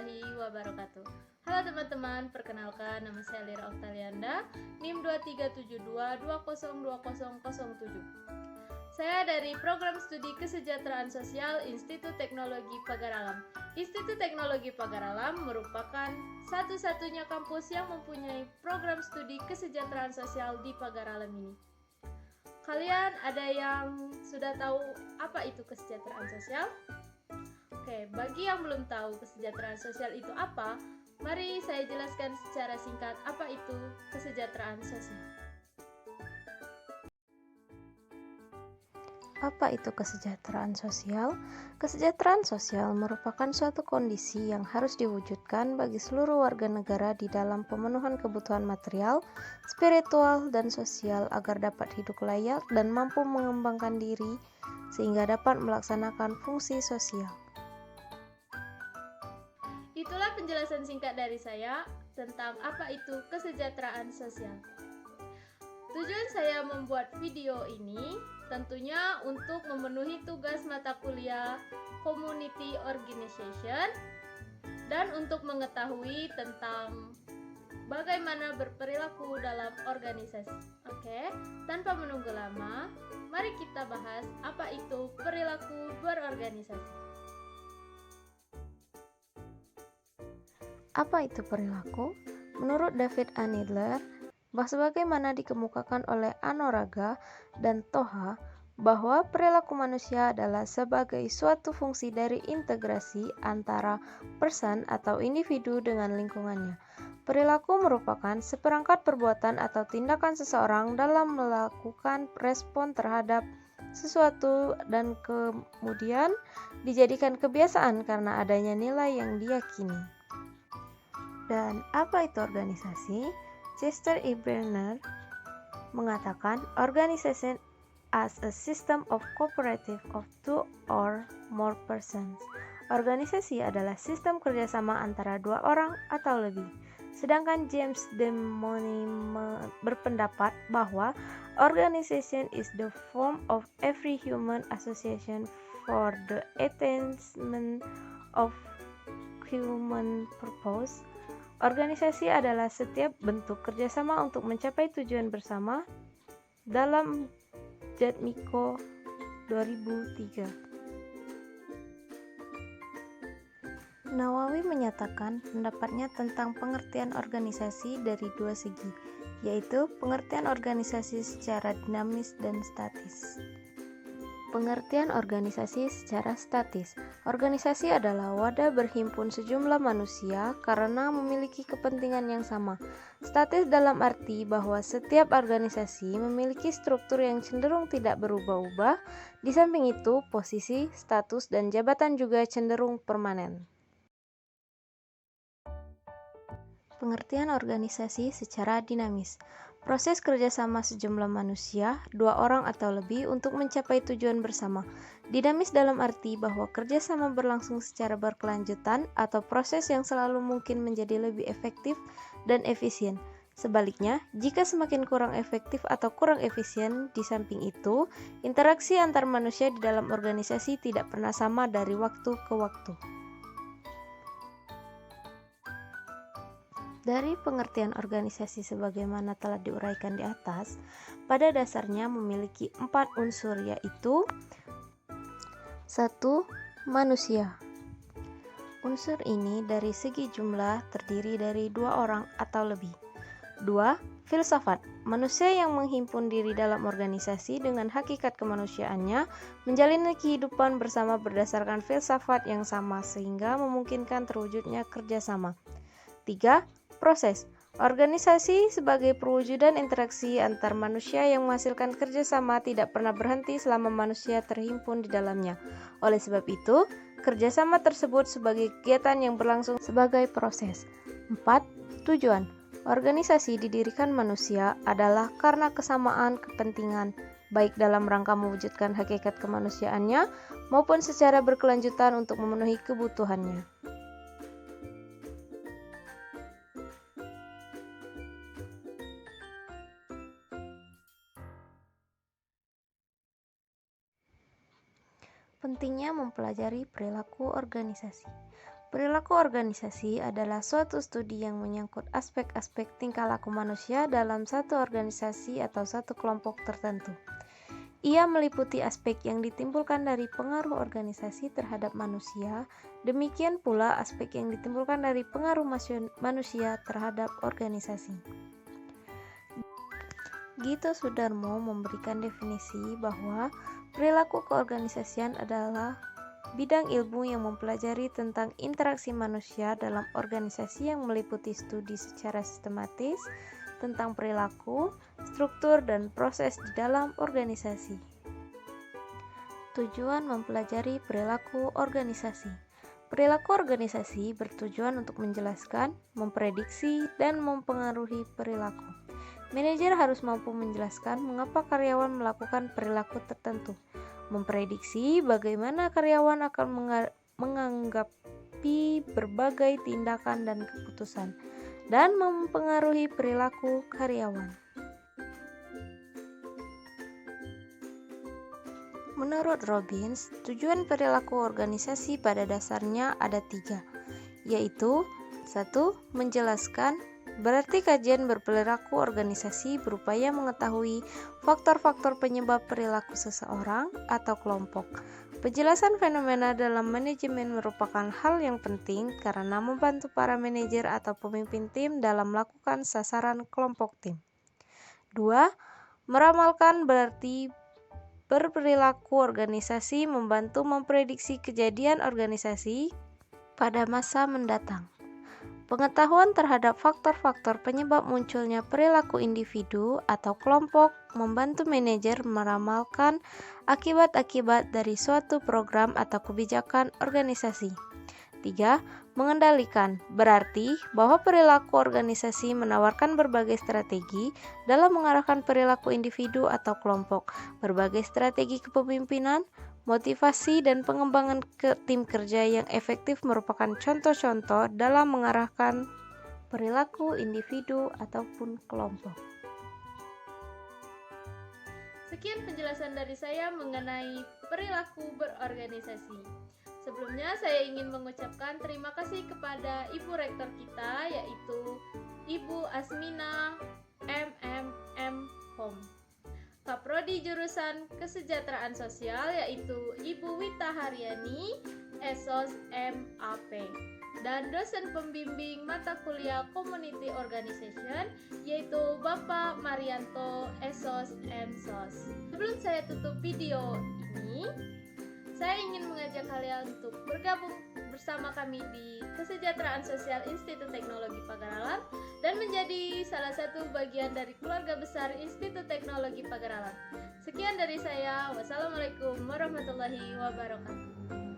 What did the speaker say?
warahmatullahi wabarakatuh. Halo teman-teman, perkenalkan nama saya Lira Oktalianda, NIM 2372202007. Saya dari Program Studi Kesejahteraan Sosial Institut Teknologi Pagar Alam. Institut Teknologi Pagar Alam merupakan satu-satunya kampus yang mempunyai program studi kesejahteraan sosial di Pagar Alam ini. Kalian ada yang sudah tahu apa itu kesejahteraan sosial? Oke, bagi yang belum tahu kesejahteraan sosial itu apa, mari saya jelaskan secara singkat apa itu kesejahteraan sosial. Apa itu kesejahteraan sosial? Kesejahteraan sosial merupakan suatu kondisi yang harus diwujudkan bagi seluruh warga negara di dalam pemenuhan kebutuhan material, spiritual, dan sosial agar dapat hidup layak dan mampu mengembangkan diri sehingga dapat melaksanakan fungsi sosial. Itulah penjelasan singkat dari saya tentang apa itu kesejahteraan sosial. Tujuan saya membuat video ini tentunya untuk memenuhi tugas mata kuliah Community Organization dan untuk mengetahui tentang bagaimana berperilaku dalam organisasi. Oke, tanpa menunggu lama, mari kita bahas apa itu perilaku berorganisasi. Apa itu perilaku? Menurut David A. Needler, sebagaimana dikemukakan oleh Anoraga dan Toha, bahwa perilaku manusia adalah sebagai suatu fungsi dari integrasi antara person atau individu dengan lingkungannya. Perilaku merupakan seperangkat perbuatan atau tindakan seseorang dalam melakukan respon terhadap sesuatu dan kemudian dijadikan kebiasaan karena adanya nilai yang diyakini. Dan apa itu organisasi? Chester E. Brenner mengatakan, organization as a system of cooperative of two or more persons. Organisasi adalah sistem kerjasama antara dua orang atau lebih. Sedangkan James De Money berpendapat bahwa organization is the form of every human association for the attainment of human purpose. Organisasi adalah setiap bentuk kerjasama untuk mencapai tujuan bersama dalam Jatmiko 2003. Nawawi menyatakan pendapatnya tentang pengertian organisasi dari dua segi, yaitu pengertian organisasi secara dinamis dan statis. Pengertian organisasi secara statis. Organisasi adalah wadah berhimpun sejumlah manusia karena memiliki kepentingan yang sama. Statis dalam arti bahwa setiap organisasi memiliki struktur yang cenderung tidak berubah-ubah. Di samping itu, posisi, status, dan jabatan juga cenderung permanen. Pengertian organisasi secara dinamis. Proses kerjasama sejumlah manusia, dua orang atau lebih untuk mencapai tujuan bersama. Dinamis dalam arti bahwa kerjasama berlangsung secara berkelanjutan atau proses yang selalu mungkin menjadi lebih efektif dan efisien. Sebaliknya, jika semakin kurang efektif atau kurang efisien, di samping itu, interaksi antar manusia di dalam organisasi tidak pernah sama dari waktu ke waktu. Dari pengertian organisasi sebagaimana telah diuraikan di atas, pada dasarnya memiliki 4 unsur, yaitu 1. Manusia. Unsur ini dari segi jumlah terdiri dari 2 orang atau lebih. 2. Filsafat. Manusia yang menghimpun diri dalam organisasi dengan hakikat kemanusiaannya menjalani kehidupan bersama berdasarkan filsafat yang sama sehingga memungkinkan terwujudnya kerjasama. 3. Proses. Organisasi sebagai perwujudan interaksi antar manusia yang menghasilkan kerjasama tidak pernah berhenti selama manusia terhimpun di dalamnya. Oleh sebab itu, kerjasama tersebut sebagai kegiatan yang berlangsung sebagai proses. 4. Tujuan. Organisasi didirikan manusia adalah karena kesamaan kepentingan, baik dalam rangka mewujudkan hakikat kemanusiaannya maupun secara berkelanjutan untuk memenuhi kebutuhannya. Pentingnya mempelajari perilaku organisasi. Perilaku organisasi adalah suatu studi yang menyangkut aspek-aspek tingkah laku manusia dalam satu organisasi atau satu kelompok tertentu. Ia meliputi aspek yang ditimbulkan dari pengaruh organisasi terhadap manusia, demikian pula aspek yang ditimbulkan dari pengaruh manusia terhadap organisasi. Gito Sudarmo memberikan definisi bahwa perilaku keorganisasian adalah bidang ilmu yang mempelajari tentang interaksi manusia dalam organisasi yang meliputi studi secara sistematis tentang perilaku, struktur, dan proses di dalam organisasi. Tujuan mempelajari perilaku organisasi. Perilaku organisasi bertujuan untuk menjelaskan, memprediksi, dan mempengaruhi perilaku. Manajer harus mampu menjelaskan mengapa karyawan melakukan perilaku tertentu, memprediksi bagaimana karyawan akan menganggapi berbagai tindakan dan keputusan, dan mempengaruhi perilaku karyawan. Menurut Robbins, tujuan perilaku organisasi pada dasarnya ada 3, yaitu 1. Menjelaskan. Berarti kajian berperilaku organisasi berupaya mengetahui faktor-faktor penyebab perilaku seseorang atau kelompok. Penjelasan fenomena dalam manajemen merupakan hal yang penting karena membantu para manajer atau pemimpin tim dalam melakukan sasaran kelompok tim. 2. Meramalkan berarti berperilaku organisasi membantu memprediksi kejadian organisasi pada masa mendatang. Pengetahuan terhadap faktor-faktor penyebab munculnya perilaku individu atau kelompok membantu manajer meramalkan akibat-akibat dari suatu program atau kebijakan organisasi. 3. Mengendalikan, berarti bahwa perilaku organisasi menawarkan berbagai strategi dalam mengarahkan perilaku individu atau kelompok, berbagai strategi kepemimpinan, motivasi, dan pengembangan tim kerja yang efektif merupakan contoh-contoh dalam mengarahkan perilaku individu ataupun kelompok. Sekian penjelasan dari saya mengenai perilaku berorganisasi. Sebelumnya saya ingin mengucapkan terima kasih kepada Ibu Rektor kita, yaitu Ibu Asmina MMM Home. Kaprodi jurusan Kesejahteraan Sosial yaitu Ibu Wita Haryani, Esos MAP, dan dosen pembimbing mata kuliah Community Organization yaitu Bapak Marianto, Esos MSOS. Sebelum saya tutup video ini, saya ingin mengajak kalian untuk bergabung bersama kami di Kesejahteraan Sosial Institut Teknologi Pagar Alam dan menjadi salah satu bagian dari keluarga besar Institut Teknologi Pagar Alam. Sekian dari saya. Wassalamualaikum warahmatullahi wabarakatuh.